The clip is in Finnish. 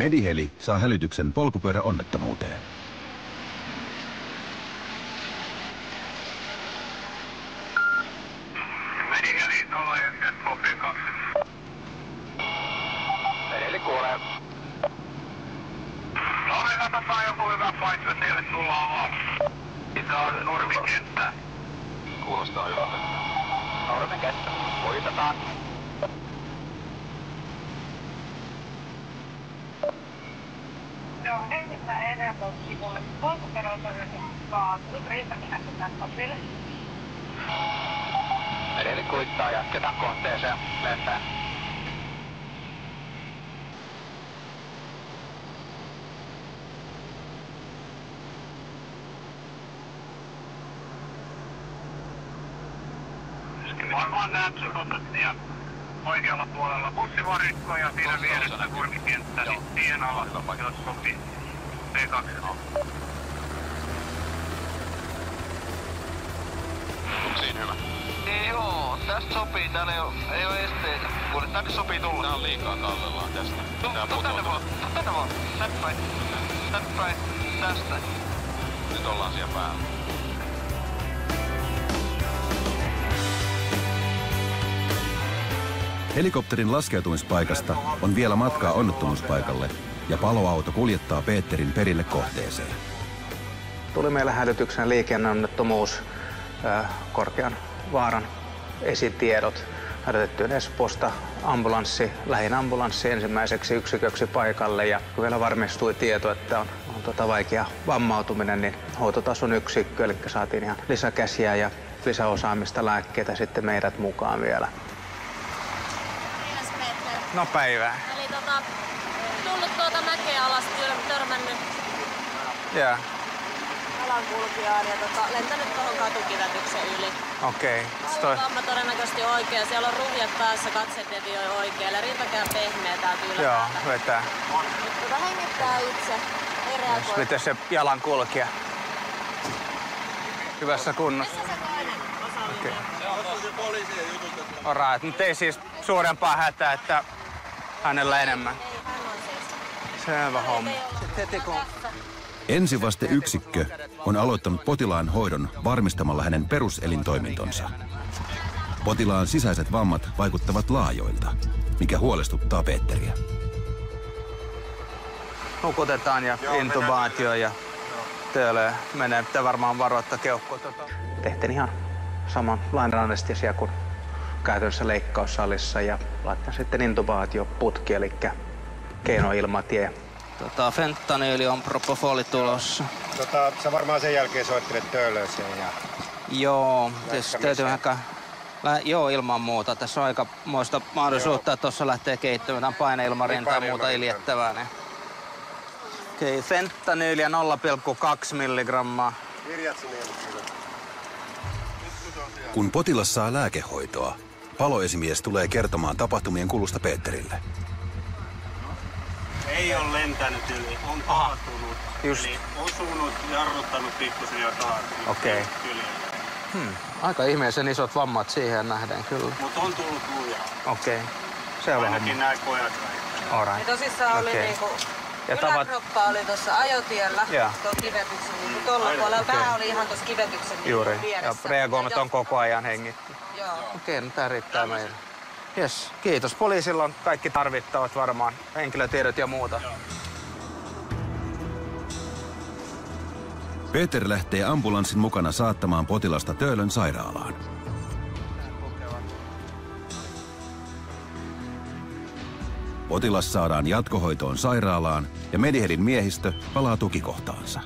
Mediheli saa hälytyksen polkupyöräonnettomuuteen. Mediheli 01 Popin 2. Mediheli kuulee. Katsotaan joku hyvä paikka, teille tullaan alas. Mitä on normikenttä? Kuulostaa hyvältä. Normikenttä. Voitetaan. Joo, entistä enemmän sivulle. Polkuperäisyyden kaatuu. Riittäminä sitä Popille. Edelle kuittaa, jatketaan kohteeseen. Lentää. Varmaan näet ja oikealla puolella bussivarikko ja siinä vieressä kurkikenttä, niin tien alla, jos sopii P2. Onko siinä hyvä? Joo, tästä sopii, täällä ei oo esteitä. Tänne sopii tulla. Tää on liikaa kallellaan tästä. Tänne vaan. Tänne päin. Tästä. Nyt ollaan siellä päällä. Helikopterin laskeutumispaikasta on vielä matkaa onnettomuuspaikalle ja paloauto kuljettaa Peterin perille kohteeseen. Tuli meille hälytyksen liikenneonnettomuus, korkean vaaran esitiedot. Hälytettyyn Espoosta lähin ambulanssi ensimmäiseksi yksiköksi paikalle ja kun vielä varmistui tieto, että on vaikea vammautuminen, niin hoitotason yksikkö, eli saatiin ihan lisäkäsiä ja lisäosaamista lääkkeitä sitten meidät mukaan vielä. No päivää. Eli tullut mäkeä alas, törmännyt jalankulkijaan ja lentänyt tuohon katukivetyksen yli. Okei. Vamma todennäköisesti oikea, siellä on ruhjat päässä, katsedevioi oikealle, rintakään pehmeä täältä yläpäällä. Joo, vetää. Mutta hengittää itse, ei reagoi. Miten se jalankulkija? Hyvässä kunnossa? Missä se toinen osallinen? Alright, mutta ei siis suurempaa hätää, että hänellä enemmän. Ei, hän on siis. Selvä homma. Ensivasteyksikkö on aloittanut potilaan hoidon varmistamalla hänen peruselintoimintonsa. Potilaan sisäiset vammat vaikuttavat laajoilta, mikä huolestuttaa Peteriä. Nukutetaan ja intubaatio ja töölöä menee. Pitää varmaan varoittaa keuhkoa. Tehtiin ihan samanlainen anestesia kuin käytännössä leikkaussalissa ja laittaa sitten intubaatioputki, eli keinoilmatie. Fentanyli on propofoli tulossa. Sä varmaan sen jälkeen soittelet töölööseen ja... Joo, täytyy ehkä... Joo, ilman muuta. Tässä on aikamoista mahdollisuutta, että tuossa lähtee kehittymään paineilmarintaa ja muuta iljettävää. Niin. Okei, fentanyyliä 0,2 milligrammaa. Kun potilas saa lääkehoitoa, paloesimies tulee kertomaan tapahtumien kulusta Peterille. Ei ole lentänyt yli, on kaatunut. Just. Eli osunut, jarruttanut pikkusen ja kaatunut. Okei. Aika ihmeellisen isot vammat siihen nähden kyllä. Mutta on tullut lujaa. Okei. Selvä homma. Ainakin näin pojat väittää. Alright. Ja tosissaan oli niinku... Yläkroppa oli tuossa ajotiellä, tuon kivetyksen niinku tolla puolella. Pää oli ihan tuossa kivetyksen Juuri. vieressä. Ja reagoinnit on koko ajan hengitty. Joo. Okei, no tää riittää meille. Jes, kiitos. Poliisilla on kaikki tarvittavat varmaan, henkilötiedot ja muuta. Peter lähtee ambulanssin mukana saattamaan potilasta Töölön sairaalaan. Potilas saadaan jatkohoitoon sairaalaan ja Medihelin miehistö palaa tukikohtaansa.